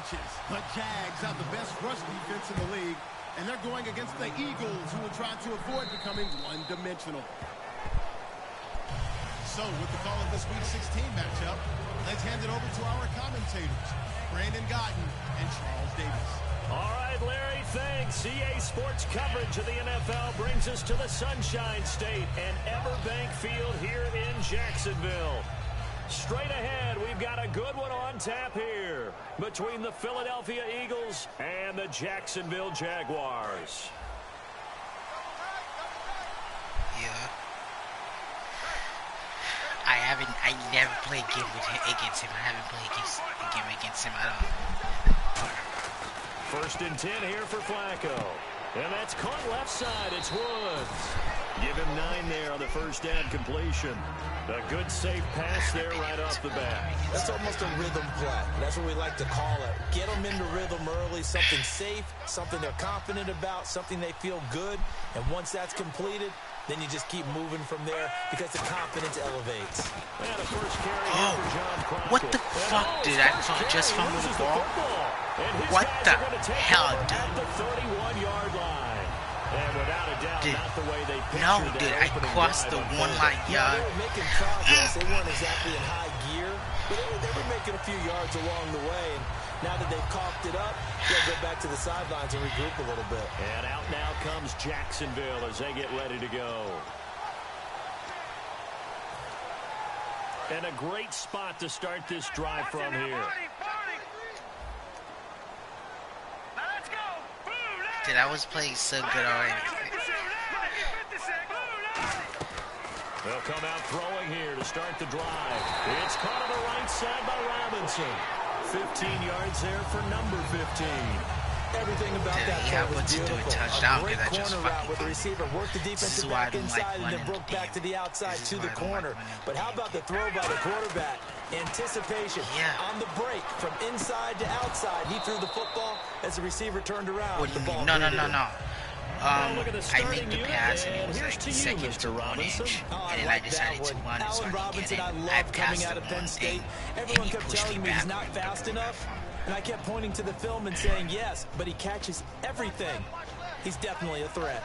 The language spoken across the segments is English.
inches. The Jags have the best rush defense in the league, and they're going against the Eagles, who will try to avoid becoming one-dimensional. So, with the call of this Week 16 matchup, let's hand it over to our commentators, Brandon Gotten and Charles Davis. All right, Larry, thanks. EA Sports coverage of the NFL brings us to the Sunshine State and Everbank Field here in Jacksonville. Straight ahead, we've got a good one on tap here between the Philadelphia Eagles and the Jacksonville Jaguars. Yeah. I never played a game against him. I haven't played a game against him at all. First and 10 here for Flacco. And that's caught left side. It's Woods. Give him 9 there on the first down completion. A good safe pass there right off the bat. That's almost a rhythm play. That's what we like to call it. Get them into rhythm early, something safe, something they're confident about, something they feel good. And once that's completed, then you just keep moving from there because the confidence elevates. And a first carry here for John Crockett. What the fuck, dude? I just fumbled the ball. What the hell, dude? At the 31-yard line. And without a doubt, not the way they pictured no, dude, I crossed the 1 line yard. They were making progress. They weren't exactly in high gear, but they were making a few yards along the way. And now that they've coughed it up, they'll go back to the sidelines and regroup a little bit. And out now comes Jacksonville as they get ready to go. And a great spot to start this drive from here. Dude, I was playing so good already. They'll come out throwing here to start the drive. It's caught on the right side by Robinson. 15 yards there for number 15. Everything about that play was beautiful. Do a touchdown, great corner route with the receiver, worked the defensive back inside and then broke back to the outside to the corner. But how about the throw by the quarterback? Anticipation on the break from inside to outside. He threw the football as the receiver turned around. What do you mean? No. I made the pass and it was like second to 1 inch, and then I decided to run it so I could get it. I passed the one thing, and he pushed me back. Not fast enough, and I kept pointing to the film and saying yes, but he catches everything. He's definitely a threat.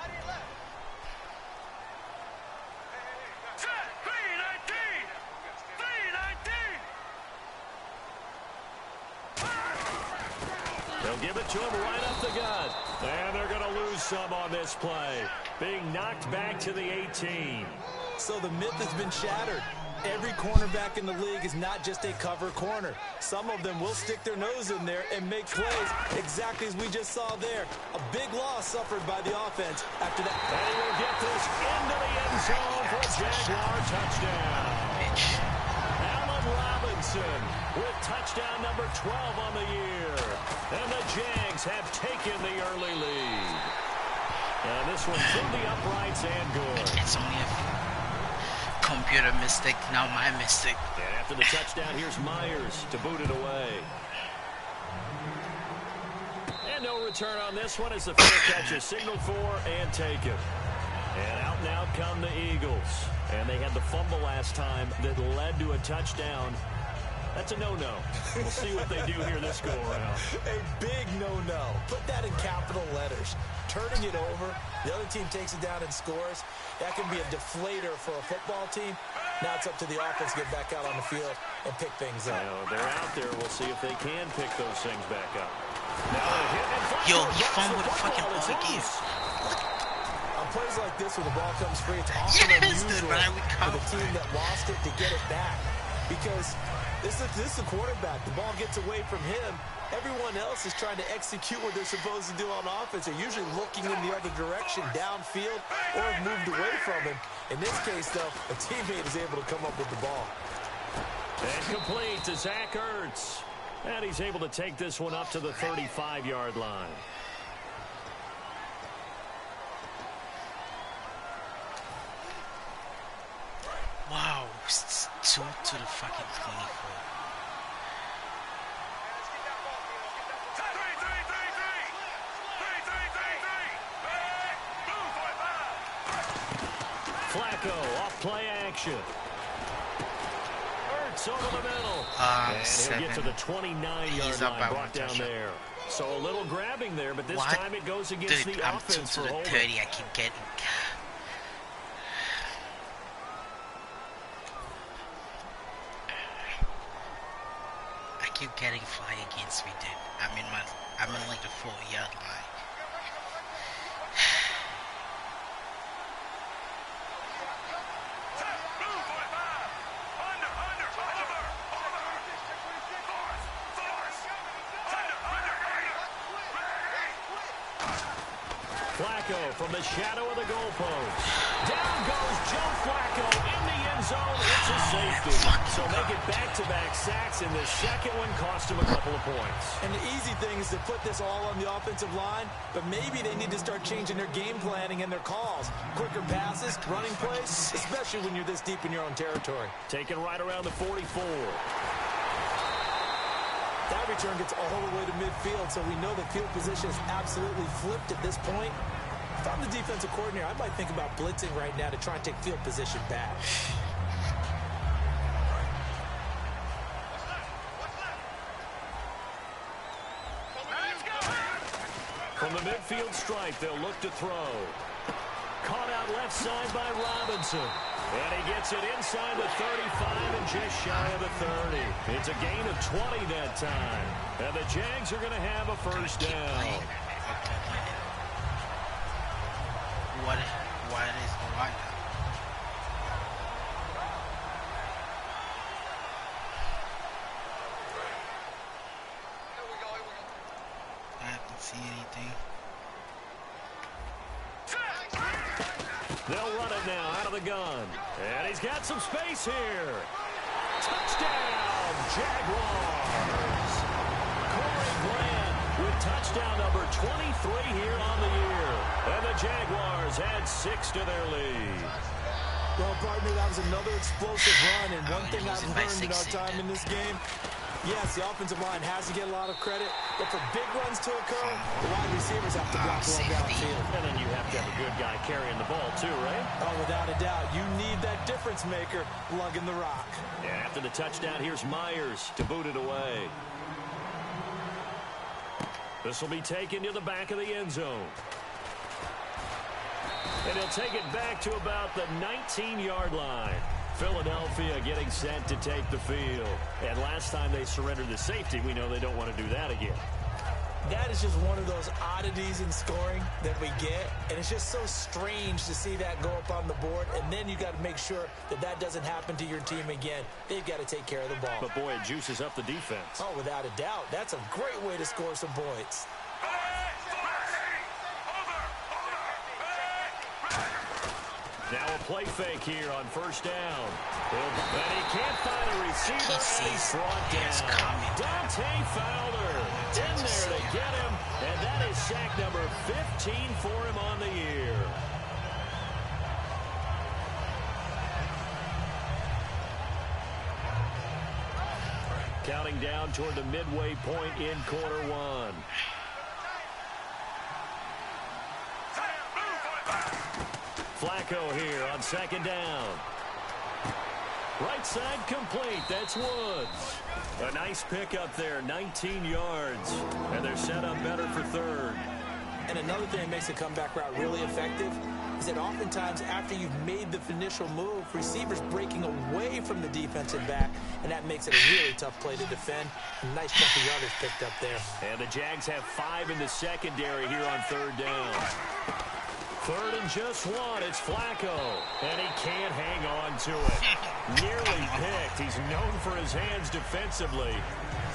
They'll give it to him right up the gut. And they're going to lose some on this play. Being knocked back to the 18. So the myth has been shattered. Every cornerback in the league is not just a cover corner. Some of them will stick their nose in there and make plays exactly as we just saw there. A big loss suffered by the offense after that. And he will get this into the end zone for a Jaguar touchdown. Allen Robinson with touchdown number 12 on the year. And the Jags have taken the early lead. And this one through the uprights and good. It's only a computer mistake, not my mistake. And after the touchdown, here's Myers to boot it away. And no return on this one as the fair catch is signaled for and taken. And out now come the Eagles. And they had the fumble last time that led to a touchdown. That's a no-no. We'll see what they do here this go-around. A big no-no. Put that in capital letters. Turning it over, the other team takes it down and scores. That can be a deflator for a football team. Now it's up to the offense to get back out on the field and pick things up. They're out there. We'll see if they can pick those things back up. Yo, he fumbled the fucking ball again. On plays like this where the ball comes free, it's often unusual for the team that lost it to get it back. Because this is a quarterback. The ball gets away from him. Everyone else is trying to execute what they're supposed to do on offense. They're usually looking in the other direction, downfield, or have moved away from him. In this case, though, a teammate is able to come up with the ball. And complete to Zach Ertz. And he's able to take this one up to the 35-yard line. Wow, 2 to the fucking 24. Flacco off play action. cuts over the middle. And he'll get to the 29-yard line, brought down there. So a little grabbing there, but this time it goes against the offense for holding. 30, I keep getting... I keep getting fly against me, dude. I'm in like the 4-yard line. Flacco from the shadow of the goalpost. Down goes Joe Flacco in the end zone. It's a safety. So make it back-to-back sacks, and the second one cost him a couple of points. And the easy thing is to put this all on the offensive line, but maybe they need to start changing their game planning and their calls. Quicker passes, running plays, especially when you're this deep in your own territory. Taken right around the 44. That return gets all the way to midfield, so we know the field position is absolutely flipped at this point. If I'm the defensive coordinator, I might think about blitzing right now to try and take field position back. From the midfield stripe, they'll look to throw. Caught out left side by Robinson. And he gets it inside the 35 and just shy of the 30. It's a gain of 20 that time. And the Jags are going to have a first down. What is the line? I haven't seen anything. They'll run it now out of the gun. And he's got some space here. Touchdown, Jaguars. Corey Bland with touchdown number 23 here on the year. And the Jaguars add 6 to their lead. Well, partner, that was another explosive run. And one thing I've learned in our time in this game, yes, the offensive line has to get a lot of credit, but for big runs to occur, the wide receivers have to block well downfield. And then you have to have a good guy carrying the ball too, right? Oh, without a doubt. You need that difference maker lugging the rock. And after the touchdown, here's Myers to boot it away. This will be taken to the back of the end zone. And he'll take it back to about the 19-yard line. Philadelphia getting set to take the field. And last time they surrendered the safety, we know they don't want to do that again. That is just one of those oddities in scoring that we get. And it's just so strange to see that go up on the board. And then you got to make sure that that doesn't happen to your team again. They've got to take care of the ball. But, boy, it juices up the defense. Oh, without a doubt. That's a great way to score some points. Now a play fake here on first down. And he can't find a receiver, and he's brought down. Dante Fowler in there to get him, and that is sack number 15 for him on the year. Counting down toward the midway point in quarter one. Flacco here on second down. Right side complete. That's Woods. A nice pickup there, 19 yards. And they're set up better for third. And another thing that makes the comeback route really effective is that oftentimes after you've made the initial move, receivers breaking away from the defensive back, and that makes it a really tough play to defend. A nice chunk of yardage picked up there. And the Jags have 5 in the secondary here on third down. Third and just one. It's Flacco. And he can't hang on to it. Nearly picked. He's known for his hands defensively.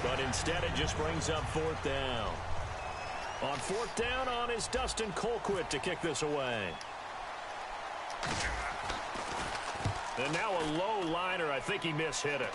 But instead it just brings up fourth down. On fourth down on is Dustin Colquitt to kick this away. And now a low liner. I think he mishit it.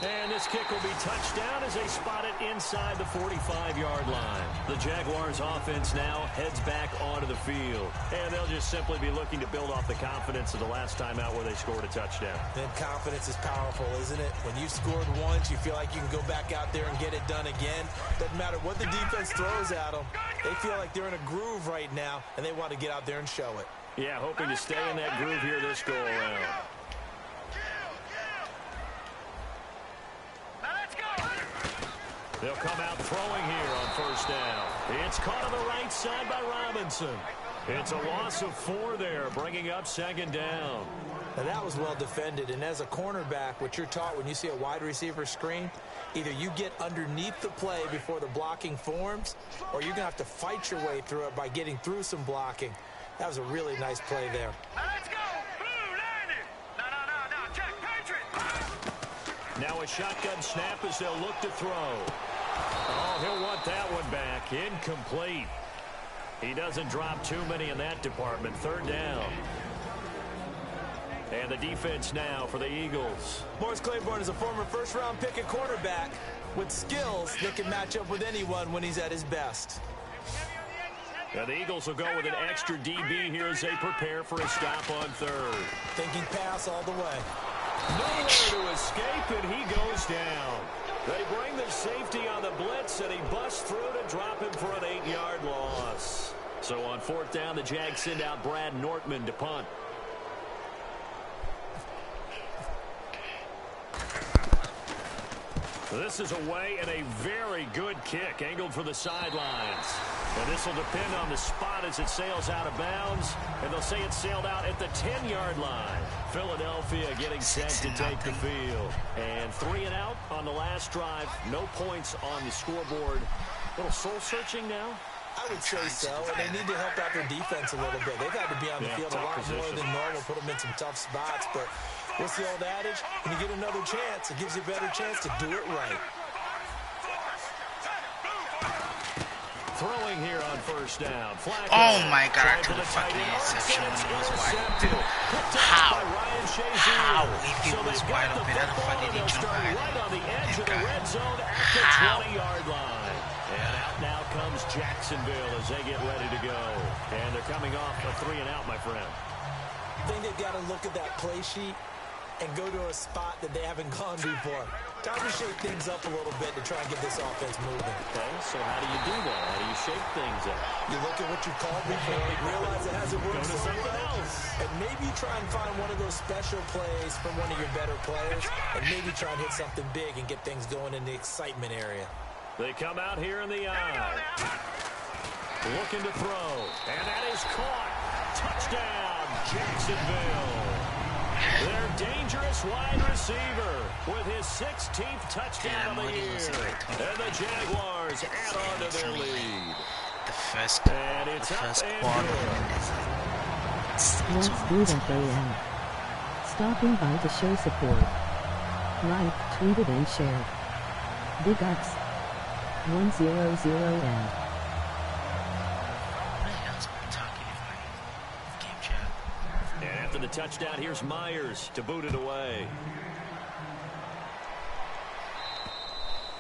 And this kick will be touchdown as they spot it inside the 45-yard line. The Jaguars offense now heads back onto the field. And they'll just simply be looking to build off the confidence of the last time out where they scored a touchdown. And confidence is powerful, isn't it? When you've scored once, you feel like you can go back out there and get it done again. Doesn't matter what the defense throws at them. They feel like they're in a groove right now, and they want to get out there and show it. Yeah, hoping to stay in that groove here this go-around. They'll come out throwing here on first down. It's caught on the right side by Robinson. It's a loss of 4 there, bringing up second down. Now that was well defended, and as a cornerback, what you're taught when you see a wide receiver screen, either you get underneath the play before the blocking forms, or you're going to have to fight your way through it by getting through some blocking. That was a really nice play there. Let's go! Blue landed! No, check, Patriot! Now a shotgun snap as they'll look to throw. Oh, he'll want that one back. Incomplete. He doesn't drop too many in that department. Third down. And the defense now for the Eagles. Morris Claiborne is a former first-round pick at quarterback with skills that can match up with anyone when he's at his best. And the Eagles will go with an extra DB here as they prepare for a stop on third. Thinking pass all the way. Nowhere to escape, and he goes down. They bring the safety on the blitz, and he busts through to drop him for an 8-yard loss. So on fourth down, the Jags send out Brad Nortman to punt. This is away and a very good kick, angled for the sidelines. And this will depend on the spot as it sails out of bounds. And they'll say it sailed out at the 10-yard line. Philadelphia getting set to take the field. And 3 and out on the last drive. No points on the scoreboard. A little soul-searching now. I would say so, and they need to help out their defense a little bit. They've had to be on the field a lot more than normal, put them in some tough spots. But what's the old adage? When you get another chance, it gives you a better chance to do it right. Throwing here on first down. Flacco. Oh my God, I could have fucking interception when he was wide open. How? If he was wide open, I don't fucking need to jump right on the edge of the red zone at the 20-yard line. And out now comes Jacksonville as they get ready to go. And they're coming off a 3 and out, my friend. I think they've got to look at that play sheet and go to a spot that they haven't gone before. Time to shake things up a little bit to try and get this offense moving. Okay, so how do you do that? How do you shake things up? You look at what you called before, realize it hasn't worked so well, and maybe you try and find one of those special plays from one of your better players, and maybe try and hit something big and get things going in the excitement area. They come out here in the eye. Looking to throw. And that is caught. Touchdown, Jacksonville. Their dangerous wide receiver with his 16th touchdown of the year. And the Jaguars add on to their lead. The first Let's do that AM. Stopping by to show support. Like, tweeted and shared. Big ups. 100M. And after the touchdown, here's Myers to boot it away.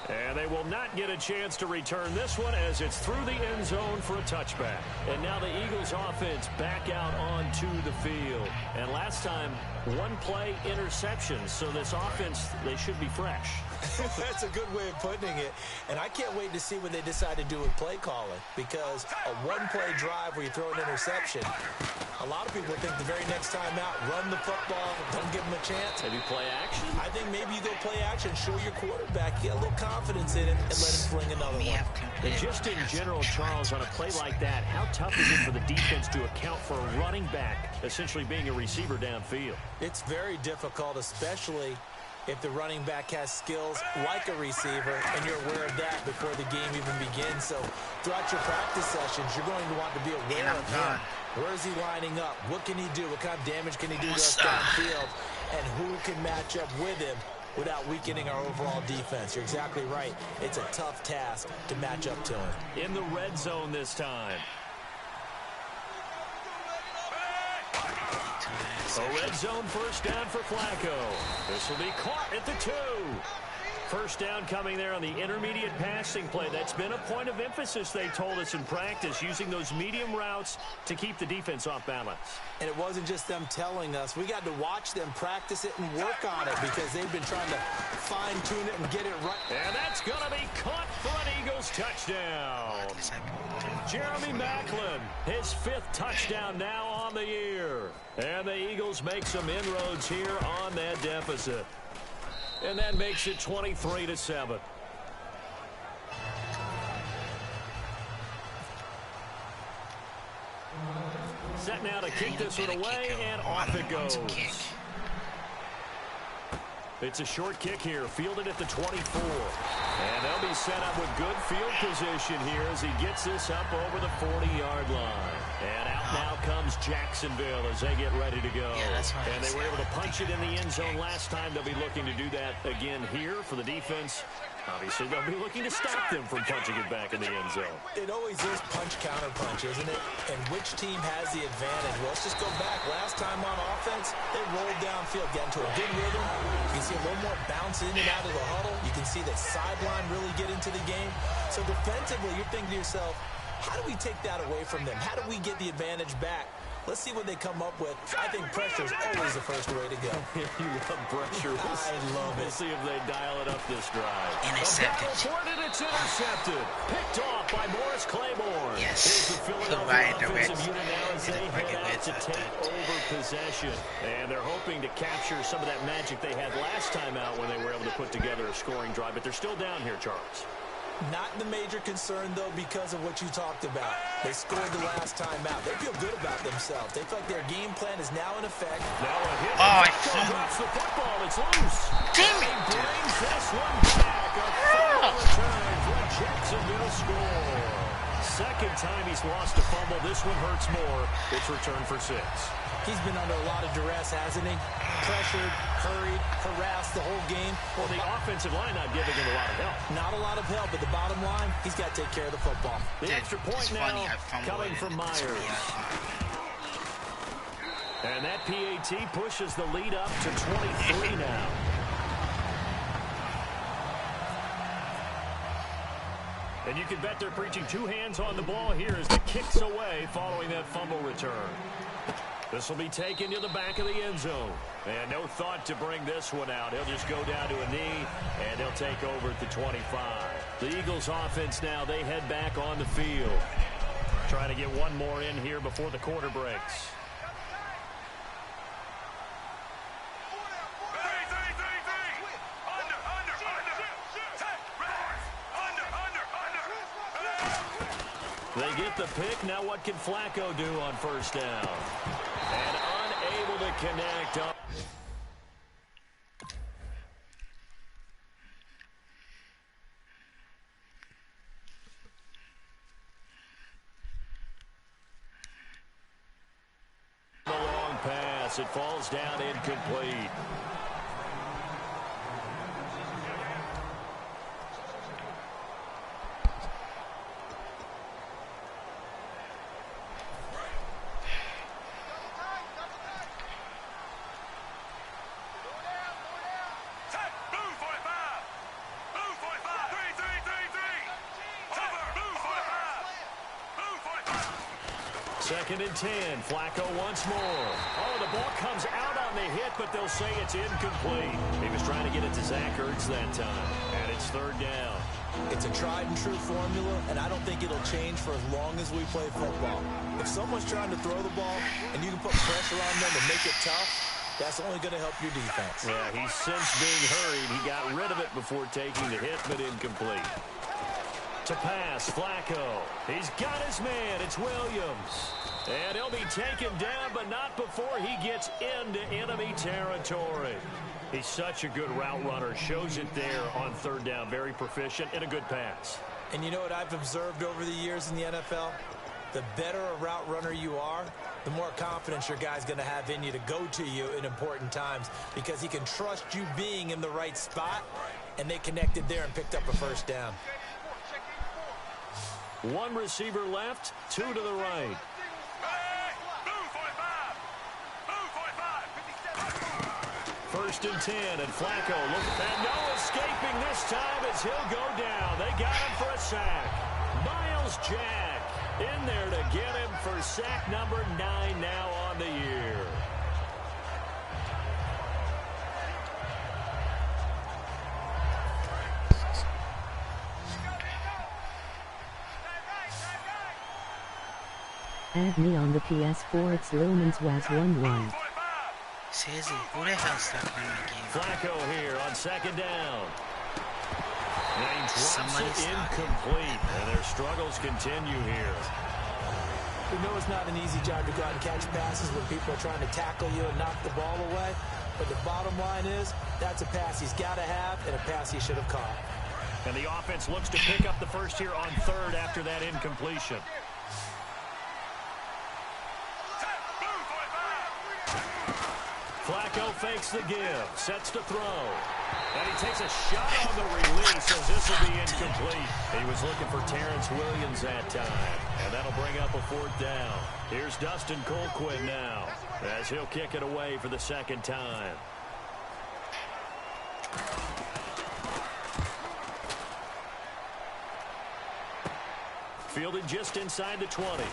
And they will not get a chance to return this one as it's through the end zone for a touchback. And now the Eagles offense back out onto the field. And last time, 1 play interception. So this offense, they should be fresh. That's a good way of putting it. And I can't wait to see what they decide to do with play calling. Because a 1-play drive where you throw an interception, a lot of people think the very next time out, run the football, don't give them a chance. Maybe play action? I think maybe you go play action, show your quarterback, get a little confidence in him, and let him fling another one. And just in general, Charles, on a play like that, how tough is it for the defense to account for a running back essentially being a receiver downfield? It's very difficult, especially if the running back has skills like a receiver, and you're aware of that before the game even begins. So throughout your practice sessions, you're going to want to be aware of him. Where is he lining up? What can he do? What kind of damage can he do to us downfield? And who can match up with him without weakening our overall defense? You're exactly right. It's a tough task to match up to him. In the red zone this time. A red zone first down for Flacco. This will be caught at the 2. First down coming there on the intermediate passing play. That's been a point of emphasis, they told us in practice, using those medium routes to keep the defense off balance. And it wasn't just them telling us. We got to watch them practice it and work on it because they've been trying to fine-tune it and get it right. And that's going to be caught for an Eagles touchdown. Jeremy Maclin, his 5th touchdown now on the year. And the Eagles make some inroads here on that deficit. And that makes it 23-7. Set now to kick this one away, and off it goes. It's a short kick here, fielded at the 24. And they'll be set up with good field position here as he gets this up over the 40-yard line. And out now comes Jacksonville as they get ready to go. And they were able to punch it in the end zone last time. They'll be looking to do that again here for the defense. Obviously, they'll be looking to stop them from punching it back in the end zone. It always is punch-counter-punch, isn't it? And which team has the advantage? Well, let's just go back. Last time on offense, they rolled downfield, get into a good rhythm. You can see a little more bounce in and out of the huddle. You can see the sideline really get into the game. So defensively, you're thinking to yourself, how do we take that away from them? How do we get the advantage back? Let's see what they come up with. I think pressure is always the first way to go. You love pressure. I love it. We'll see if they dial it up this drive. Intercepted. It's intercepted. Picked off by Morris Claiborne. Yes. Here's the Philadelphia offensive unit now as they head out to take over possession. And they're hoping to capture some of that magic they had last time out when they were able to put together a scoring drive. But they're still down here, Charles. Not the major concern, though, because of what you talked about. They scored the last time out. They feel good about themselves. They feel like their game plan is now in effect. Now a hit. Oh, drops the football. It's loose. Damn it. He brings this one back. A fumble return for a Jacksonville score. Second time he's lost a fumble. This one hurts more. It's returned for 6. He's been under a lot of duress, hasn't he? Pressured, hurried, harassed the whole game. Well, the offensive line not giving him a lot of help. Not a lot of help, but the bottom line, he's got to take care of the football. The extra point now coming from Myers. And that PAT pushes the lead up to 23 now. And you can bet they're preaching 2 hands on the ball here as the kick's away following that fumble return. This will be taken to the back of the end zone. And no thought to bring this one out. He'll just go down to a knee, and he'll take over at the 25. The Eagles offense now, they head back on the field. Trying to get one more in here before the quarter breaks. They get the pick. Now what can Flacco do on first down? And unable to connect up. The long pass. It falls down incomplete. Second and 10. Flacco once more. Oh, the ball comes out on the hit, but they'll say it's incomplete. He was trying to get it to Zach Ertz that time, and it's third down. It's a tried-and-true formula, and I don't think it'll change for as long as we play football. If someone's trying to throw the ball, and you can put pressure on them and make it tough, that's only going to help your defense. Yeah, he's since being hurried. He got rid of it before taking the hit, but incomplete. To pass, Flacco. He's got his man. It's Williams. And he'll be taken down, but not before he gets into enemy territory. He's such a good route runner. Shows it there on third down. Very proficient and a good pass. And you know what I've observed over the years in the NFL? The better a route runner you are, the more confidence your guy's going to have in you to go to you in important times because he can trust you being in the right spot, and they connected there and picked up a first down. One receiver left, 2 to the right. First and 10, and Flacco and no escaping this time as he'll go down. They got him for a sack. Miles Jack in there to get him for sack number 9 now on the year. Add me on the PS4. It's Lilman's Was 1-1. Seriously, who the hell's that playing the game? Flacco here on second down. And he drops it incomplete, and their struggles continue here. We know it's not an easy job to go out and catch passes when people are trying to tackle you and knock the ball away. But the bottom line is, that's a pass he's got to have and a pass he should have caught. And the offense looks to pick up the first here on third after that incompletion. Flacco fakes the give, sets to throw. And he takes a shot on the release as this will be incomplete. He was looking for Terrence Williams that time. And that'll bring up a fourth down. Here's Dustin Colquhoun now as he'll kick it away for the second time. Fielded just inside the 20.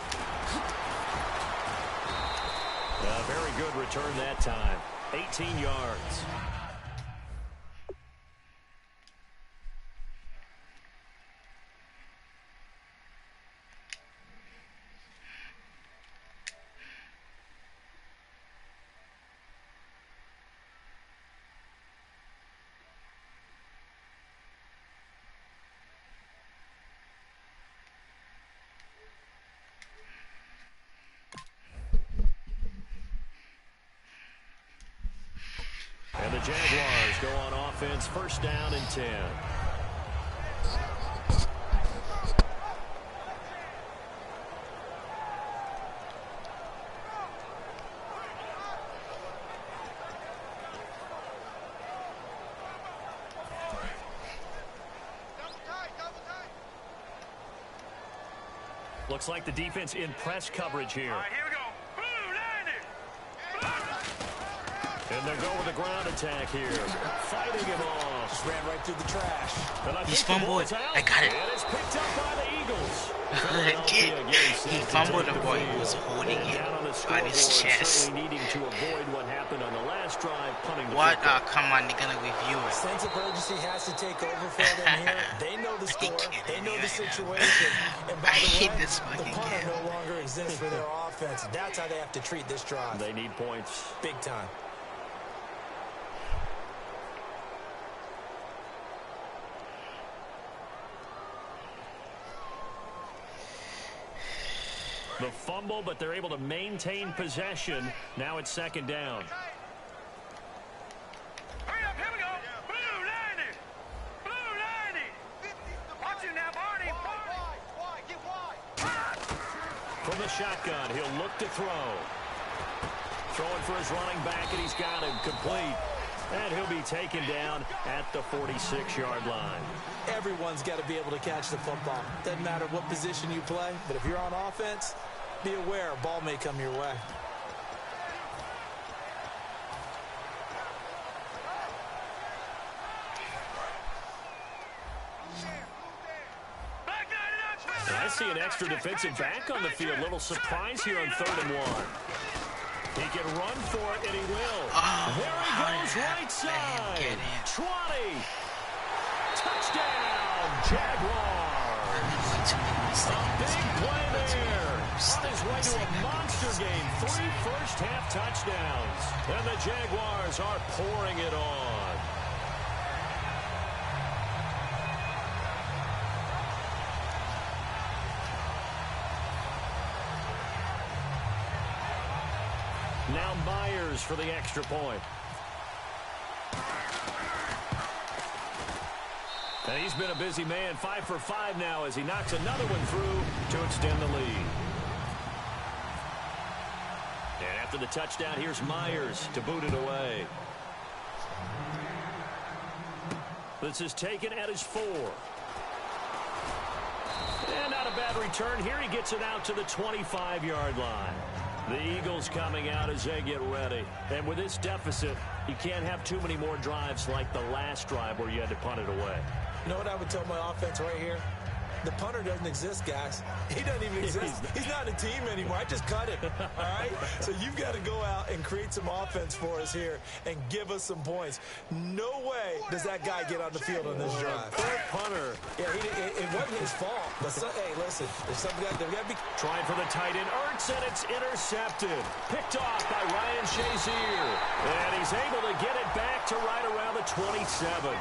A very good return that time. 18 yards. And the Jaguars go on offense, first down and 10. Looks like the defense in press coverage here. All right, here we go. And they're going with a ground attack here. Fighting him off. Just ran right through the trash. He's fumbled. I got it. And it's picked up by the Eagles. He fumbled the ball. He was holding it on his chest. Needing to avoid what happened on the last drive, punting the What? football. Come on, they're going to review it. Sense of urgency has to take over for them here. They know the score. They know the situation. And by the way, the punter no longer exists for their offense. That's how they have to treat this drive. They need points. Big time. The fumble, but they're able to maintain possession. Now it's second down. Hurry up, here we go. Blue 90. Blue 90. Watch it now, Barney. Wide, get wide. From the shotgun, he'll look to throw. Throwing for his running back, and he's got him complete. And he'll be taken down at the 46-yard line. Everyone's got to be able to catch the football. Doesn't matter what position you play, but if you're on offense, be aware a ball may come your way. And I see an extra defensive back on the field. Little surprise here on 3rd and 1. He can run for it, and he will. There he goes, right side. 20. Touchdown, Jaguars. A big play there. On his way to a monster game. 3 first-half touchdowns. And the Jaguars are pouring it on. Now Myers for the extra point. And he's been a busy man, 5 for 5 now as he knocks another one through to extend the lead. And after the touchdown, here's Myers to boot it away. This is taken at his 4. And not a bad return. Here he gets it out to the 25-yard line. The Eagles coming out as they get ready. And with this deficit, you can't have too many more drives like the last drive where you had to punt it away. You know what I would tell my offense right here? The punter doesn't exist, guys. He doesn't even exist. He's not a team anymore. I just cut him, all right? So you've got to go out and create some offense for us here and give us some points. No way does that guy get on the field on this drive. Poor punter. Yeah, it wasn't his fault. But hey, listen, there's something they've got to be. Trying for the tight end, Ertz, and it's intercepted. Picked off by Ryan Shazier. And he's able to get it back to right around the 27.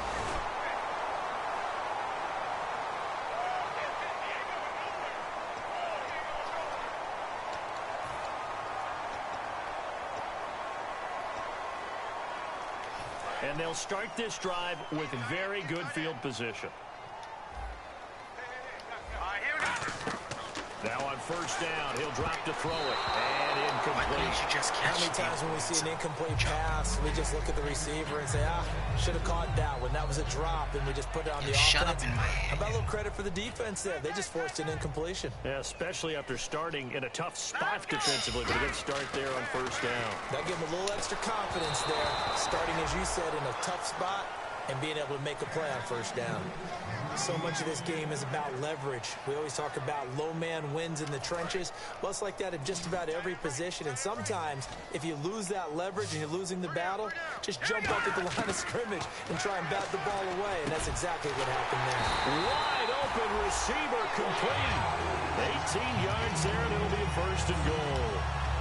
And they'll start this drive with very good field position. Now on first down, he'll drop to throw it. And incomplete. How many times when we see an incomplete pass, we just look at the receiver and say, should have caught that one. That was a drop, and we just put it on the offense. Shut up in my head. How about a little credit for the defense there? They just forced an incompletion. Yeah, especially after starting in a tough spot defensively, but a good start there on first down. That gave them a little extra confidence there, starting, as you said, in a tough spot and being able to make a play on first down. So much of this game is about leverage. We always talk about low man wins in the trenches. Well, it's like that in just about every position. And sometimes, if you lose that leverage and you're losing the battle, just jump up at the line of scrimmage and try and bat the ball away. And that's exactly what happened there. Wide open receiver complete. 18 yards there, and it'll be a first and goal.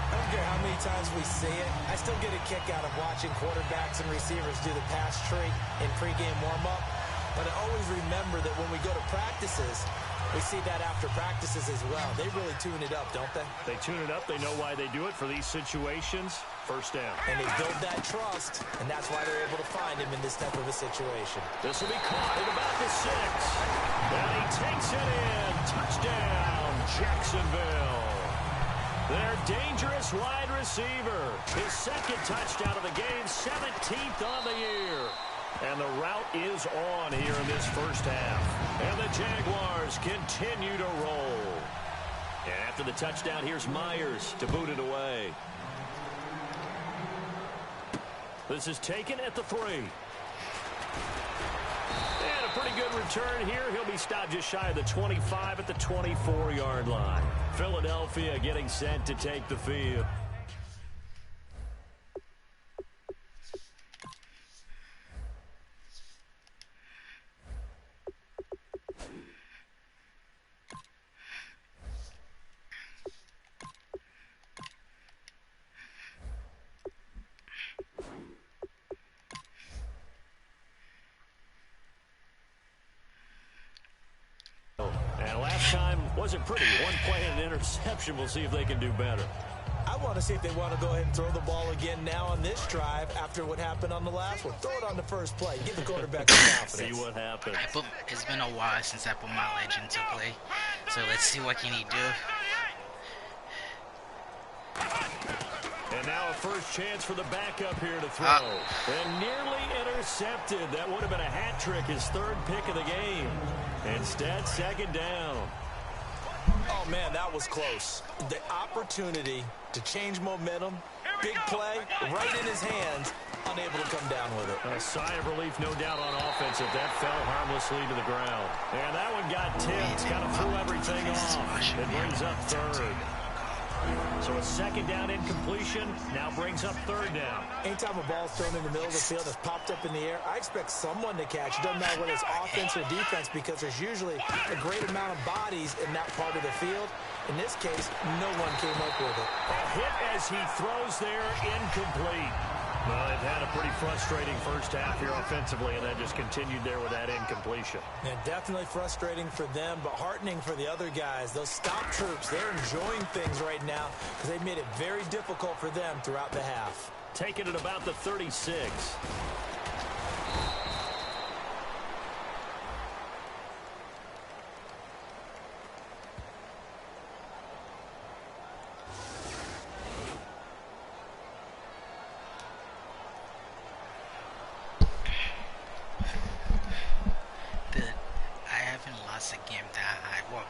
I don't care how many times we see it. I still get a kick out of watching quarterbacks and receivers do the pass tree in pregame warm-up. But I always remember that when we go to practices, we see that after practices as well. They really tune it up, don't they? They tune it up. They know why they do it for these situations. First down. And they build that trust, and that's why they're able to find him in this type of a situation. This will be caught at about the 6. And he takes it in. Touchdown, Jacksonville. Their dangerous wide receiver. His second touchdown of the game, 17th on the year. And the route is on here in this first half. And the Jaguars continue to roll. And after the touchdown, here's Myers to boot it away. This is taken at the 3. And a pretty good return here. He'll be stopped just shy of the 25 at the 24-yard line. Philadelphia getting set to take the field. And last time wasn't pretty. One play and an interception. We'll see if they can do better. I want to see if they want to go ahead and throw the ball again now on this drive after what happened on the last one. Throw it on the first play. Give the quarterback some confidence. See what happens. It's been a while since I put my legend to play. So let's see what can he do. And now a first chance for the backup here to throw. And nearly intercepted. That would have been a hat trick, his third pick of the game. Instead, second down. Oh, man, that was close. The opportunity to change momentum, big play, right in his hands, unable to come down with it. A sigh of relief, no doubt, on offense if that fell harmlessly to the ground. And that one got tipped, kind of threw everything off. It brings up third. So a second down incompletion now brings up third down. Anytime a ball's thrown in the middle of the field that's popped up in the air, I expect someone to catch. It doesn't matter whether it's offense or defense because there's usually a great amount of bodies in that part of the field. In this case, no one came up with it. A hit as he throws there, incomplete. Well, they've had a pretty frustrating first half here offensively, and then just continued there with that incompletion. And definitely frustrating for them, but heartening for the other guys. Those stop troops, they're enjoying things right now because they've made it very difficult for them throughout the half. Taking it about the 36.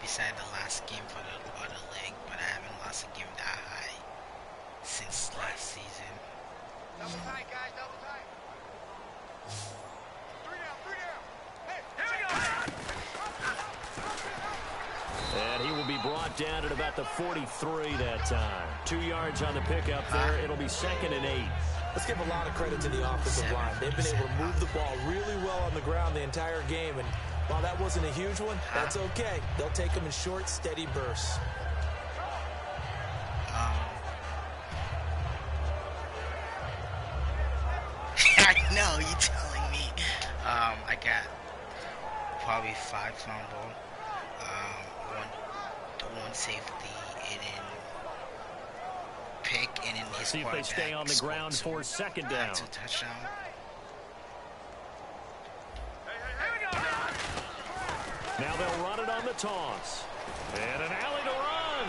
Beside the last game for the other leg, but I haven't lost a game that high since last season. Double tight, guys, double tight. 3 down, 3 down. Hey, here we go. And he will be brought down at about the 43 that time. 2 yards on the pickup there. It'll be 2nd and 8. Let's give a lot of credit to the offensive line. They've been able to move the ball really well on the ground the entire game, and while that wasn't a huge one, that's okay. They'll take them in short, steady bursts. I know, you telling me. I got probably 5 fumble, one safety, and then pick, and then his see if they stay on the ground for second down. 2 touchdowns. Now they'll run it on the toss. And an alley to run.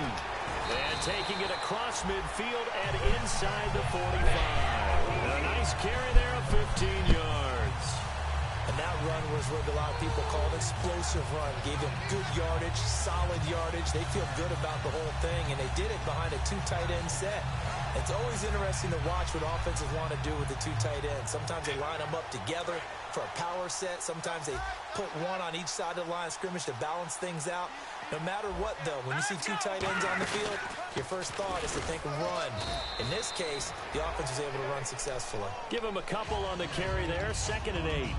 And taking it across midfield and inside the 45. And a nice carry there of 15 yards. And that run was what a lot of people call an explosive run. Gave them good yardage, solid yardage. They feel good about the whole thing, and they did it behind a 2 tight end set. It's always interesting to watch what offenses want to do with the 2 tight ends. Sometimes they line them up together for a power set. Sometimes they put one on each side of the line of scrimmage to balance things out. No matter what, though, when you see 2 tight ends on the field, your first thought is to think run. In this case, the offense was able to run successfully. Give them a couple on the carry there, 2nd and 8.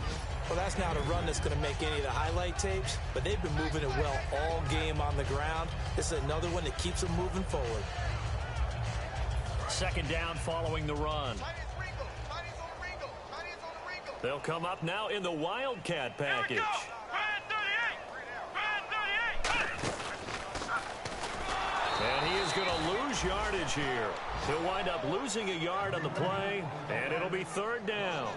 Well, that's not a run that's going to make any of the highlight tapes, but they've been moving it well all game on the ground. This is another one that keeps them moving forward. 2nd down following the run. They'll come up now in the Wildcat package. And he is going to lose yardage here. He'll wind up losing a yard on the play, and it'll be 3rd down.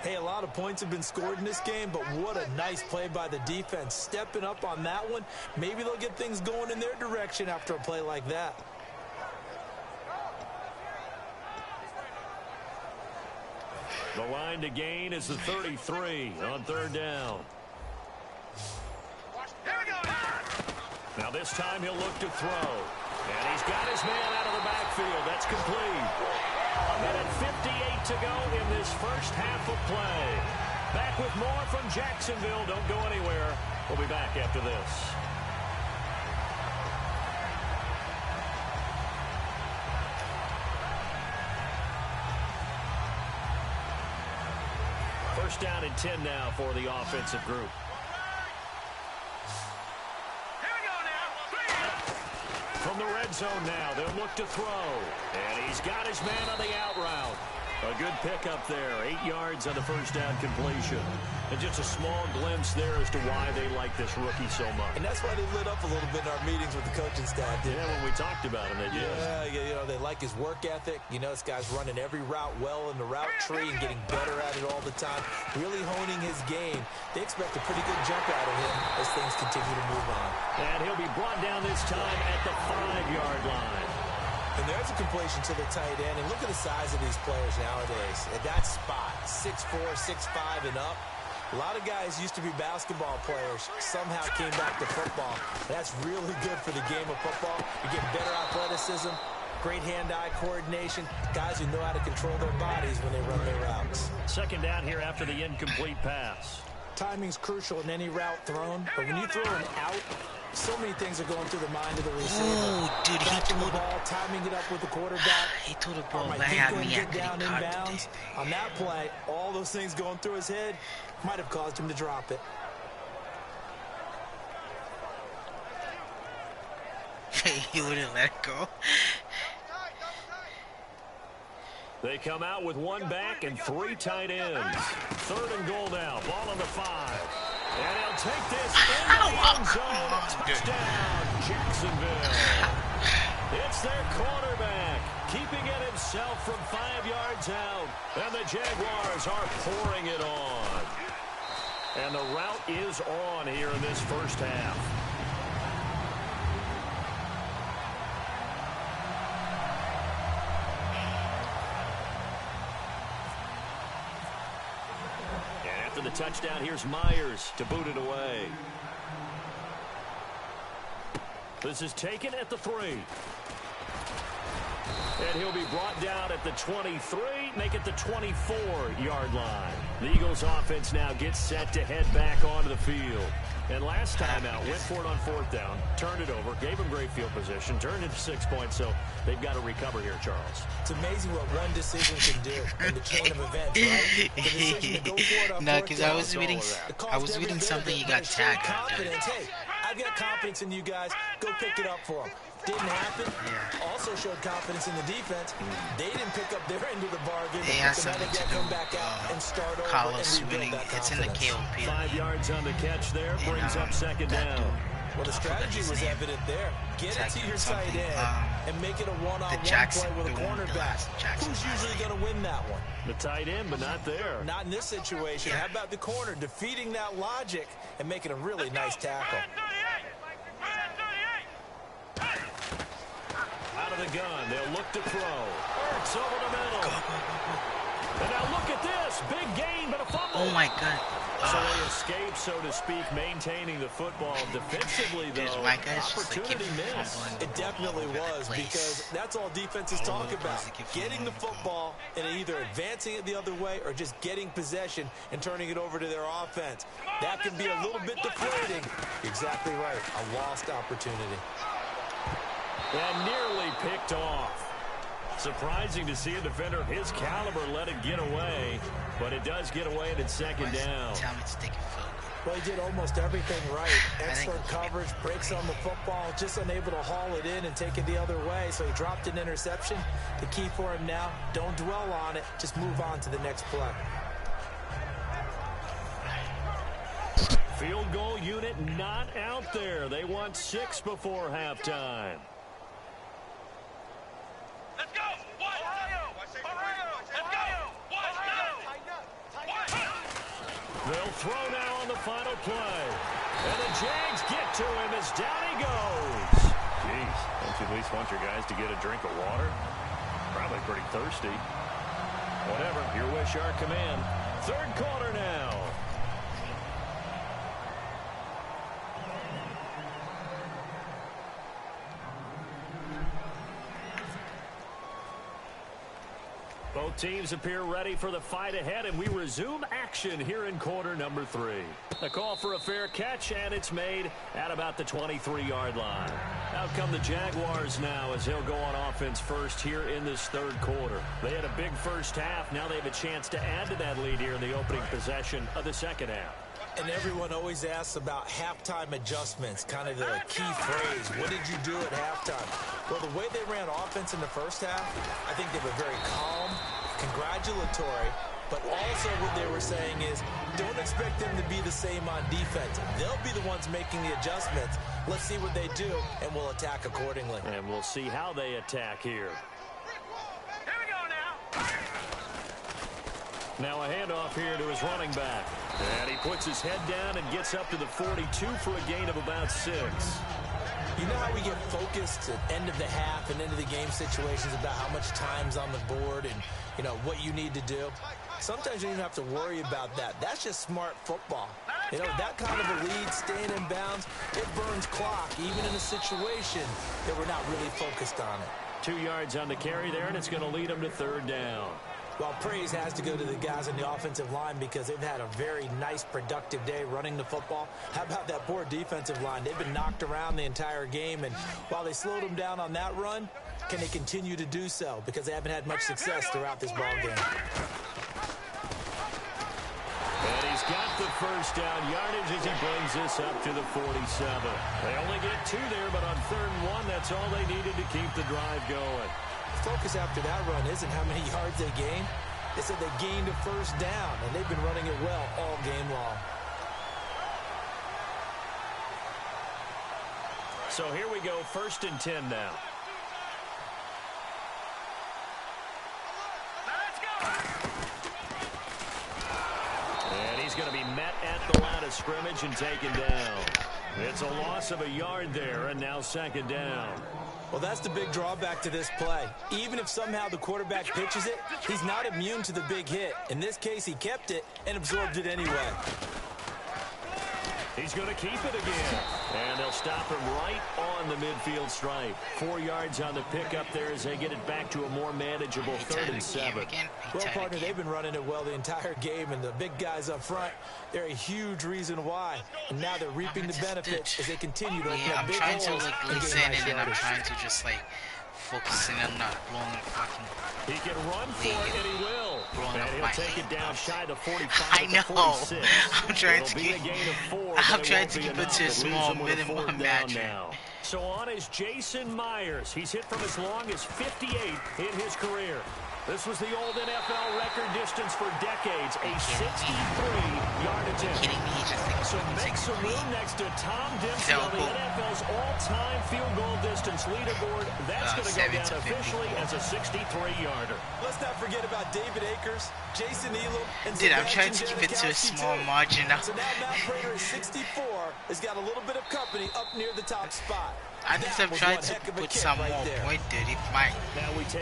Hey, a lot of points have been scored in this game, but what a nice play by the defense. Stepping up on that one, maybe they'll get things going in their direction after a play like that. The line to gain is the 33 on 3rd down. Now this time he'll look to throw. And he's got his man out of the backfield. That's complete. A minute 58 to go in this first half of play. Back with more from Jacksonville. Don't go anywhere. We'll be back after this. First down and 10 now for the offensive group. From the red zone now, they'll look to throw. And he's got his man on the out route. A good pickup there. 8 yards on the first down completion. And just a small glimpse there as to why they like this rookie so much. And that's why they lit up a little bit in our meetings with the coaching staff. Yeah, when we talked about him, they did. Yeah, you know, they like his work ethic. You know, this guy's running every route well in the route tree and getting better at it all the time. Really honing his game. They expect a pretty good jump out of him as things continue to move on. And he'll be brought down this time at the 5-yard line. And there's a completion to the tight end. And look at the size of these players nowadays. At that spot, 6'4", 6'5", and up. A lot of guys used to be basketball players. Somehow came back to football. That's really good for the game of football. You get better athleticism, great hand-eye coordination. Guys who know how to control their bodies when they run their routes. 2nd down here after the incomplete pass. Timing's crucial in any route thrown. But when you throw an out, so many things are going through the mind of the receiver. Oh, dude, he threw the ball, timing it up with the quarterback. He threw the ball back at me. I couldn't caught it. On that play, all those things going through his head might have caused him to drop it. He wouldn't let it go. They come out with 1 back and 3 tight ends. 3rd and goal now. Ball on the 5. And he'll take this into the end zone. Touchdown, Jacksonville. It's their quarterback, keeping it himself from 5 yards out. And the Jaguars are pouring it on. And the route is on here in this first half. The touchdown, here's Myers to boot it away. This is taken at the 3. And he'll be brought down at the 23, make it the 24-yard line. The Eagles offense now gets set to head back onto the field. And last time out, went for it on 4th down, turned it over, gave him great field position, turned into 6 points, so they've got to recover here, Charles. It's amazing what one decision can do in the chain of events, right? The decision to go for it on no, because I was reading something you got tagged. Hey, I've got confidence in you guys. Go pick it up for them. Didn't happen. Yeah. Also showed confidence in the defense. They didn't pick up their end of the bargain. It has something to do come back out and start Carlos over and winning. It's in the KOP. 5 yards on the catch there. Brings up 2nd down. Well, the strategy was evident there. Get it to your tight end and make it a one-on-one play with a cornerback. Who's usually going to win that one? The tight end, but not there. Not in this situation. How about the corner defeating that logic and making a really nice tackle? Out of the gun, they'll look to throw. Ertz over the middle. And now look at this. Big gain, but a fumble. Oh, my God. So they escape, so to speak, maintaining the football defensively, though. My guy's just Opportunity missed. It definitely was, because that's all defenses talk about. Getting the football and either advancing it the other way or just getting possession and turning it over to their offense. That can be a little bit deflating. Exactly right. A lost opportunity. And nearly picked off. Surprising to see a defender of his caliber let it get away, but it does get away and it's second down. Tell me to take a field goal. Well, he did almost everything right. Excellent coverage, breaks on the football, just unable to haul it in and take it the other way, so he dropped an interception. The key for him now, don't dwell on it, just move on to the next play. Field goal unit not out there. They want 6 before halftime. Let's go! Ohio! Let's go! They'll throw now on the final play. And the Jags get to him as down he goes. Jeez, don't you at least want your guys to get a drink of water? Probably pretty thirsty. Whatever, your wish, our command. Third quarter now. Both teams appear ready for the fight ahead, and we resume action here in quarter number 3. A call for a fair catch, and it's made at about the 23-yard line. Out come the Jaguars now as they'll go on offense first here in this third quarter. They had a big first half. Now they have a chance to add to that lead here in the opening possession of the second half. And everyone always asks about halftime adjustments, kind of the key phrase. What did you do at halftime? Well, the way they ran offense in the first half, I think they were very calm, congratulatory, but also what they were saying is don't expect them to be the same on defense. They'll be the ones making the adjustments. Let's see what they do, and we'll attack accordingly. And we'll see how they attack here. Here we go now. Now a handoff here to his running back. And he puts his head down and gets up to the 42 for a gain of about 6. You know how we get focused at end of the half and end of the game situations about how much time's on the board and, you know, what you need to do? Sometimes you don't even have to worry about that. That's just smart football. You know, that kind of a lead, staying in bounds, it burns clock, even in a situation that we're not really focused on it. 2 yards on the carry there, and it's going to lead him to third down. Well, praise has to go to the guys on the offensive line because they've had a very nice, productive day running the football. How about that poor defensive line? They've been knocked around the entire game, and while they slowed them down on that run, can they continue to do so? Because they haven't had much success throughout this ball game. And he's got the first down yardage as he brings this up to the 47. They only get 2 there, but on 3rd and 1, that's all they needed to keep the drive going. Focus after that run isn't how many yards they gained. They said they gained a first down, and they've been running it well all game long. So here we go, 1st and 10 now. Let's go. And he's going to be met at the line of scrimmage and taken down. It's a loss of a yard there, and now 2nd down. Well, that's the big drawback to this play. Even if somehow the quarterback pitches it, he's not immune to the big hit. In this case, he kept it and absorbed it anyway. He's going to keep it again. And they'll stop him right on the midfield stripe. 4 yards on the pickup there as they get it back to a more manageable 3rd and 7. Well, partner, they've been running it well the entire game, and the big guys up front, they're a huge reason why. And now they're reaping the benefits as they continue to open up big holes. I'm trying to listen in, and I'm trying to just, like, focusing on not blowing the fucking... He can run for it, and he will. And he'll take it down shy of 45. I know. 46. I'm trying to keep it to a small minimum margin. So on is Jason Myers. He's hit from as long as 58 in his career. This was the old NFL record distance for decades, a 63-yard attempt. Kidding me? So make some room next to Tom Dempsey on the NFL's all-time field goal distance leaderboard. That's going to go down officially as a 63-yarder. Let's not forget about David Akers, Jason Elam, and dude, I'm trying to keep it to a small margin now. So now Matt Prater at 64 has got a little bit of company up near the top spot. I think I'm trying to put some more point, dude. It might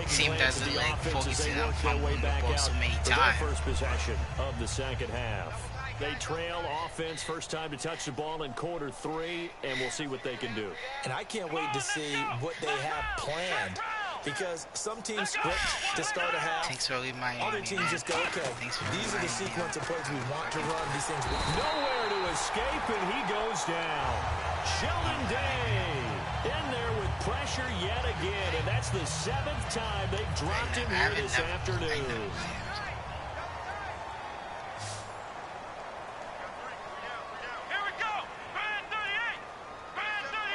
seem doesn't like focusing on fumbling the ball so many times. First possession of the second half. They trail offense, first time to touch the ball in quarter 3, and we'll see what they can do. And I can't wait to see what they have planned. Because some teams script to start a half. Thanks for reminding Other me, teams man. just go, okay, these are the sequence of plays we want to run. These things we nowhere to escape, and he goes down. Sheldon Day in there with pressure yet again, and that's the 7th time they've dropped him here this afternoon. Here we go. Band 38. Band 38.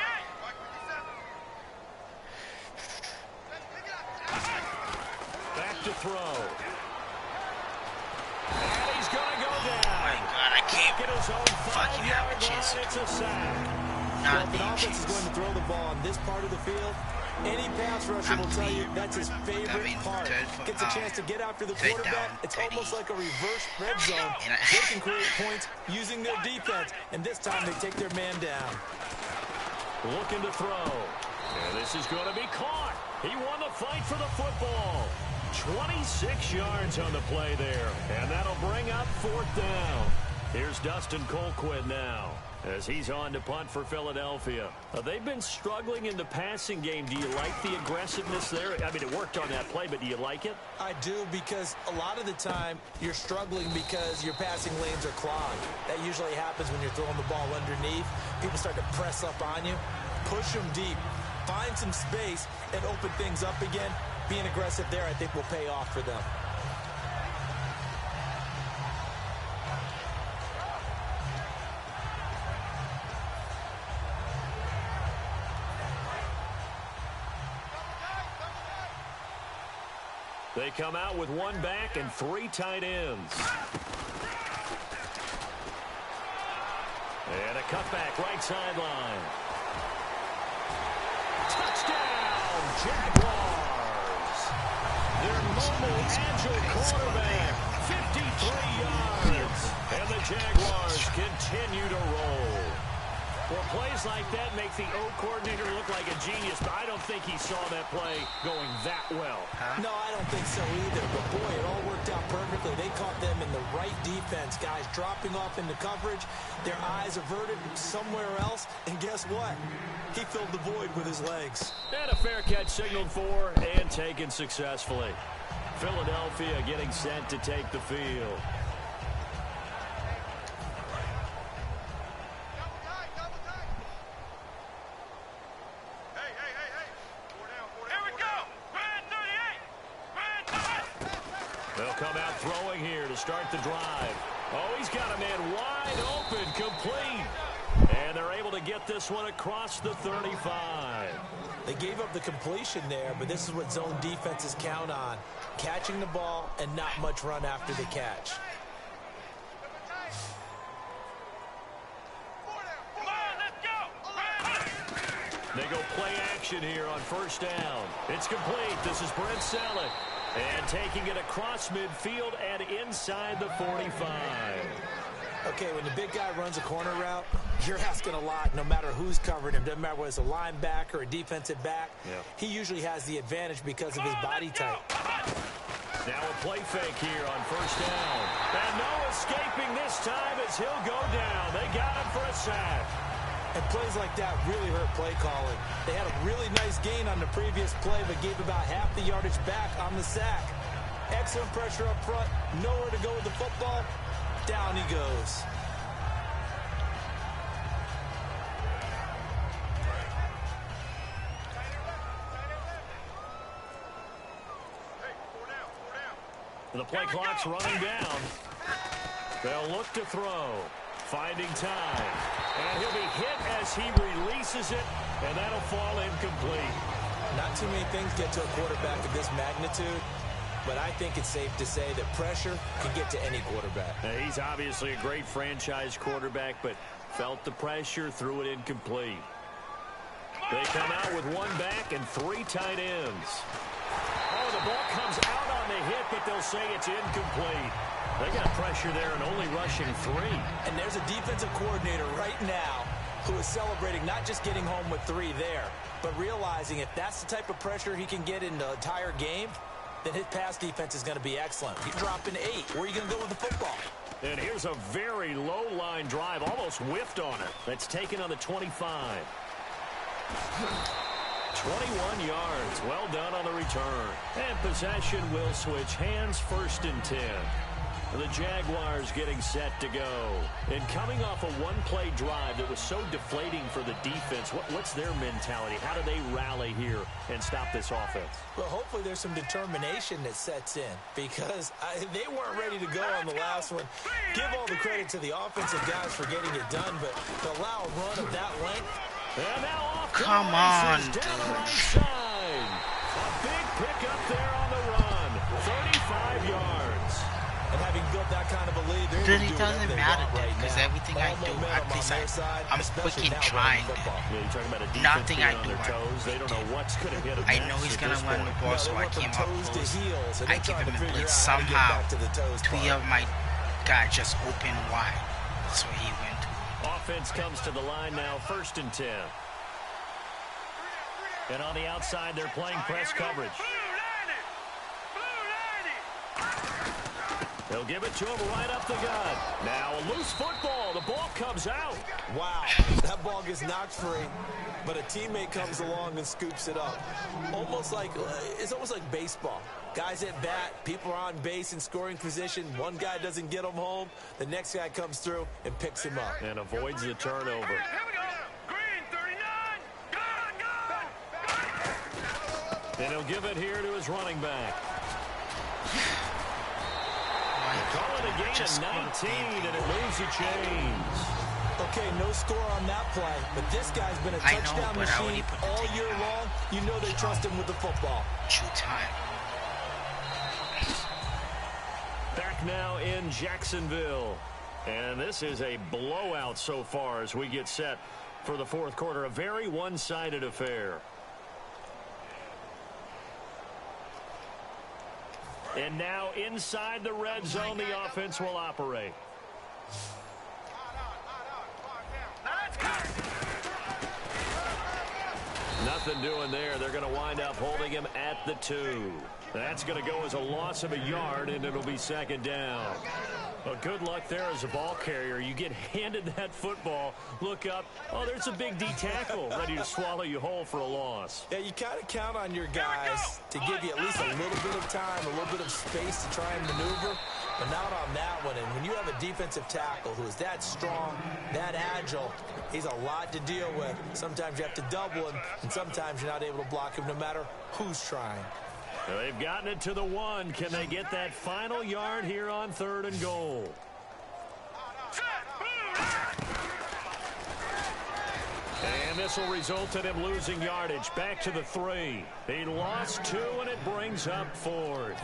Back to throw. And he's going to go down. Oh my God, I can't Get his own fucking have a 5-yard chance line. It's a sack. Well, if an offense is going to throw the ball on this part of the field, any pass rusher will tell you that's his favorite part. Gets a chance to get after the quarterback. It's almost like a reverse red zone. They can create points using their defense, and this time they take their man down. Looking to throw. And this is going to be caught. He won the fight for the football. 26 yards on the play there, and that'll bring up 4th down. Here's Dustin Colquitt now, as he's on to punt for Philadelphia. They've been struggling in the passing game. Do you like the aggressiveness there? I mean, it worked on that play, but do you like it? I do, because a lot of the time you're struggling because your passing lanes are clogged. That usually happens when you're throwing the ball underneath. People start to press up on you. Push them deep. Find some space and open things up again. Being aggressive there, I think, will pay off for them. They come out with 1 back and 3 tight ends. And a cutback right sideline. Touchdown, Jaguars. Their mobile, agile quarterback, 53 yards. And the Jaguars continue to roll. Well, plays like that make the O coordinator look like a genius, but I don't think he saw that play going that well. No, I don't think so either. But, boy, it all worked out perfectly. They caught them in the right defense. Guys dropping off into coverage, their eyes averted somewhere else. And guess what? He filled the void with his legs. And a fair catch signaled for and taken successfully. Philadelphia getting set to take the field. They'll come out throwing here to start the drive. Oh, he's got a man wide open, complete. And they're able to get this one across the 35. They gave up the completion there, but this is what zone defenses count on. Catching the ball and not much run after the catch. They go play action here on first down. It's complete. This is Brent Selleck. And taking it across midfield and inside the 45. Okay, when the big guy runs a corner route, you're asking a lot no matter who's covering him. Doesn't matter whether it's a linebacker or a defensive back. Yep. He usually has the advantage because of his body type. Now a play fake here on first down. And no escaping this time as he'll go down. They got him for a sack. And plays like that really hurt play calling. They had a really nice gain on the previous play, but gave about half the yardage back on the sack. Excellent pressure up front. Nowhere to go with the football. Down he goes. The play clock's running down. They'll look to throw. Finding time. And he'll be hit as he releases it, and that'll fall incomplete. Not too many things get to a quarterback of this magnitude. but I think it's safe to say that pressure can get to any quarterback. He's obviously a great franchise quarterback, but felt the pressure, threw it incomplete. They come out with one back and 3 tight ends. Oh, the ball comes out on the hit, but they'll say it's incomplete. They got pressure there and only rushing 3. And there's a defensive coordinator right now who is celebrating not just getting home with 3 there, but realizing if that's the type of pressure he can get in the entire game, then his pass defense is going to be excellent. He's dropping 8. Where are you going to go with the football? And here's a very low-line drive, almost whiffed on it. That's taken on the 25. 21 yards. Well done on the return. And possession will switch hands, 1st and 10. The Jaguars getting set to go. And coming off a one-play drive that was so deflating for the defense, what's their mentality? How do they rally here and stop this offense? Well, hopefully there's some determination that sets in because they weren't ready to go on the last one. Give all the credit to the offensive guys for getting it done, but to allow a run of that length. And now off Come on, dude. A big pickup there on the run. 35 yards. And having built that kind of a lead, Dude, it doesn't matter, dude, because everything I do, at least I'm quick in trying, dude. Yeah, you're talking about a defense Nothing I on do, their toes. They don't know what's going to hit them. I know he's going to run the ball, so I came up close. I give him a blitz. Somehow, 3 of my guys just open wide, so he went. Offense comes to the line now, 1st and 10. And on the outside, they're playing press coverage. They'll give it to him right up the gut. Now a loose football. The ball comes out. Wow, that ball gets knocked free, but a teammate comes along and scoops it up. It's almost like baseball. Guys at bat, people are on base in scoring position. One guy doesn't get him home. The next guy comes through and picks him up. And avoids the turnover. Here we go. Green 39. Go. And he'll give it here to his running back. Calling a gain of 19, and it moves the chains. Okay, no score on that play, but this guy's been a touchdown machine all year long. You know they trust him with the football. Shoot time. Back now in Jacksonville. And this is a blowout so far as we get set for the 4th quarter. A very one-sided affair. And now inside the red zone, the offense will operate. Nothing doing there. They're going to wind up holding him at the 2. That's going to go as a loss of a yard, and it'll be 2nd down. Well, good luck there as a ball carrier. You get handed that football, look up, oh, there's a big D tackle ready to swallow you whole for a loss. Yeah, you kind of count on your guys to give you at least a little bit of time, a little bit of space to try and maneuver, but not on that one. And when you have a defensive tackle who is that strong, that agile, he's a lot to deal with. Sometimes you have to double him, and sometimes you're not able to block him no matter who's trying. They've gotten it to the 1. Can they get that final yard here on 3rd and goal? And this will result in him losing yardage. Back to the 3. He lost 2, and it brings up 4th.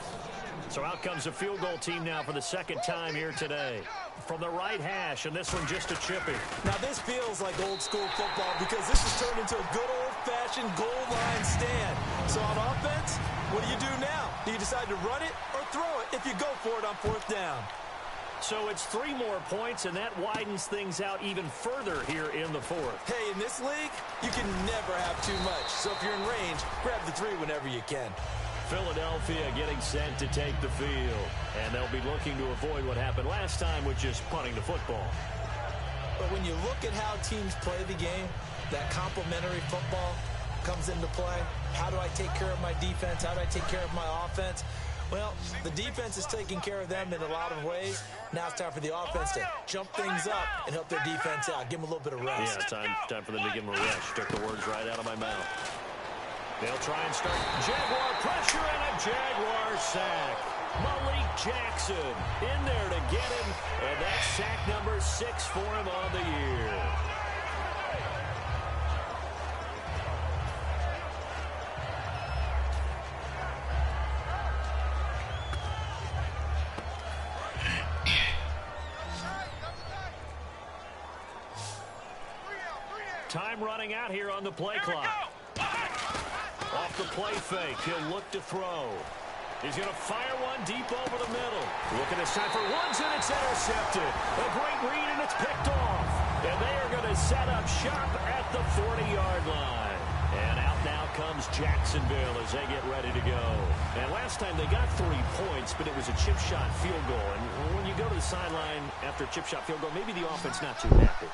So out comes the field goal team now for the 2nd time here today. From the right hash, and this one just a chippy. Now this feels like old school football because this has turned into a good old-fashioned goal line stand. So on offense, what do you do now? Do you decide to run it or throw it if you go for it on 4th down? So it's 3 more points, and that widens things out even further here in the 4th. Hey, in this league, you can never have too much. So if you're in range, grab the 3 whenever you can. Philadelphia getting set to take the field. And they'll be looking to avoid what happened last time with just punting the football. But when you look at how teams play the game, that complementary football comes into play. How do I take care of my defense? How do I take care of my offense? Well, the defense is taking care of them in a lot of ways. Now it's time for the offense to jump things up and help their defense out. Give them a little bit of rest. Yeah, time for them to give them a rest. Took the words right out of my mouth. They'll try and start Jaguar pressure and a Jaguar sack. Malik Jackson in there to get him, and that's sack number 6 for him on the year. Time running out here on the play clock. Off the play fake, he'll look to throw. He's going to fire one deep over the middle. Looking this time for Woods, and it's intercepted. A great read, and it's picked off. And they are going to set up shop at the 40-yard line. And out now comes Jacksonville as they get ready to go. And last time they got 3 points, but it was a chip shot field goal. And when you go to the sideline after a chip shot field goal, maybe the offense not too happy.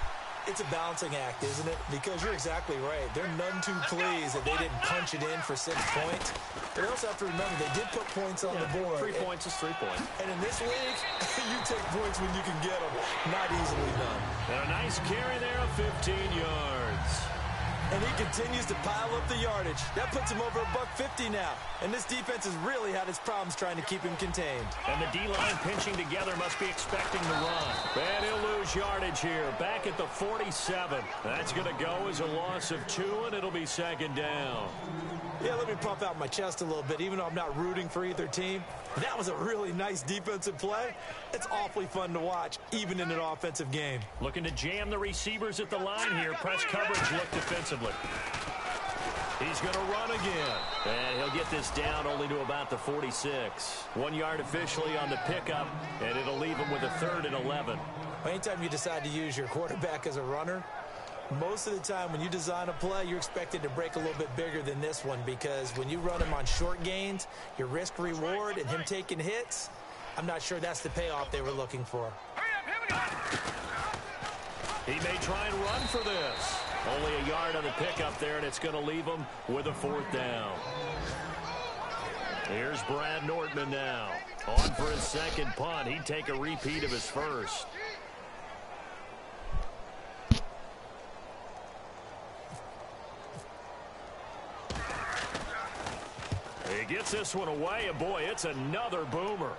It's a balancing act, isn't it? Because you're exactly right. They're none too pleased that they didn't punch it in for 6 points. But they also have to remember they did put points on the board. 3 points is 3 points. And in this league, you take points when you can get them. Not easily done. And a nice carry there of 15 yards. And he continues to pile up the yardage. That puts him over $150 now. And this defense has really had its problems trying to keep him contained. And the D-line pinching together must be expecting the run. And he'll lose yardage here. Back at the 47. That's going to go as a loss of 2, and it'll be 2nd down. Yeah, let me puff out my chest a little bit, even though I'm not rooting for either team. That was a really nice defensive play. It's awfully fun to watch, even in an offensive game. Looking to jam the receivers at the line here. Press coverage look defensively. He's going to run again. And he'll get this down only to about the 46. 1 yard officially on the pickup, and it'll leave him with a 3rd and 11. Anytime you decide to use your quarterback as a runner, most of the time when you design a play, you're expected to break a little bit bigger than this one, because when you run him on short gains, your risk reward and him taking hits, I'm not sure that's the payoff they were looking for. He may try and run for this. Only a yard on the pickup there, and it's going to leave him with a 4th down. Here's Brad Nortman now. On for his 2nd punt. He'd take a repeat of his first. He gets this one away, and boy, it's another boomer.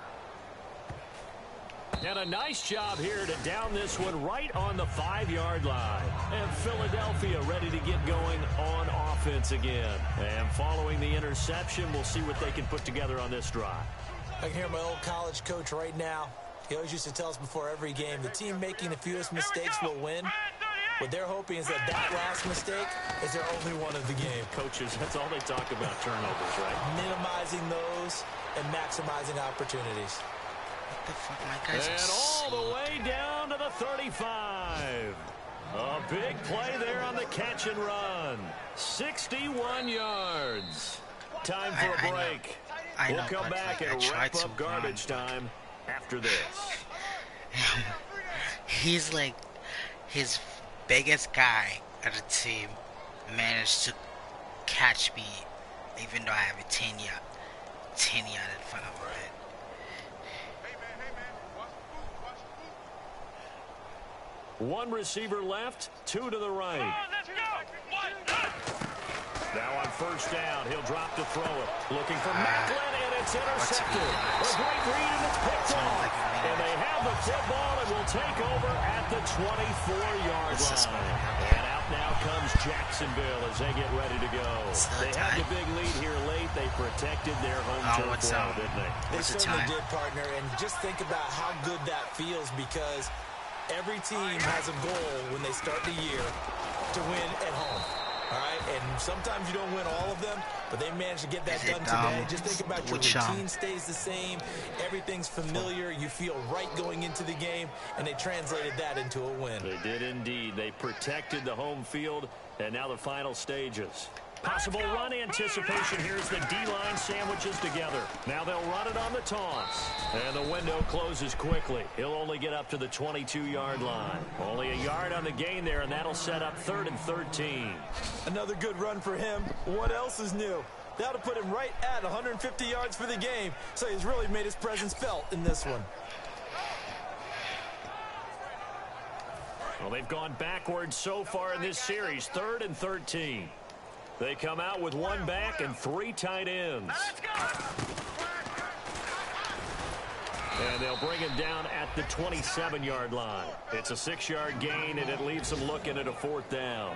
And a nice job here to down this one right on the 5-yard line. And Philadelphia ready to get going on offense again. And following the interception, we'll see what they can put together on this drive. I can hear my old college coach right now. He always used to tell us before every game, the team making the fewest mistakes will win. What they're hoping is that last mistake is their only one of the game. Coaches, that's all they talk about, turnovers, right? Minimizing those and maximizing opportunities. What the fuck, my guys and all the way down to the 35. A big play there on the catch and run. 61 yards. Time for a break. We'll come back and wrap up garbage time after this. He's like his biggest guy at the team managed to catch me, even though I have a 10 yard in front of my head. One receiver left, 2 to the right. Now on 1st down, he'll drop to throw it. Looking for Macklin, and it's intercepted. A great read, and it's picked off. And they have the football and will take over at the 24-yard line. And out now comes Jacksonville as they get ready to go. They had the big lead here late. They protected their home turf well, didn't they? They certainly did, partner. And just think about how good that feels, because every team has a goal when they start the year to win at home. All right, and sometimes you don't win all of them, but they managed to get that done today. Just think about your routine stays the same. Everything's familiar. You feel right going into the game, and they translated that into a win. They did indeed. They protected the home field, and now the final stages. Possible run anticipation. Here's the D-line sandwiches together. Now they'll run it on the toss. And the window closes quickly. He'll only get up to the 22-yard line. Only a yard on the gain there, and that'll set up 3rd and 13. Another good run for him. What else is new? That'll put him right at 150 yards for the game. So he's really made his presence felt in this one. Well, they've gone backwards so far in this series. 3rd and 13. They come out with 1 back and 3 tight ends. And they'll bring him down at the 27-yard line. It's a 6-yard gain, and it leaves them looking at a 4th down.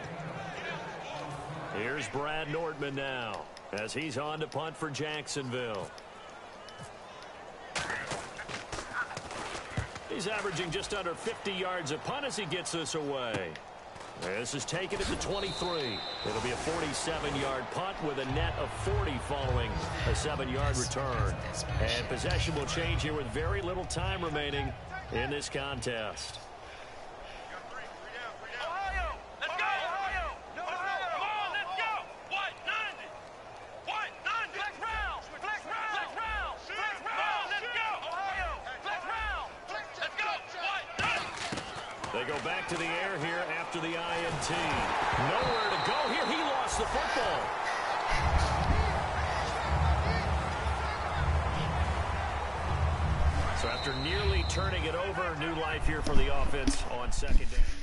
Here's Brad Nortman now as he's on to punt for Jacksonville. He's averaging just under 50 yards a punt as he gets this away. This is taken at the 23. It'll be a 47-yard punt with a net of 40 following a 7-yard return. And possession will change here with very little time remaining in this contest. They go back to the air here after the INT. Nowhere to go here. He lost the football. So after nearly turning it over, new life here for the offense on second down.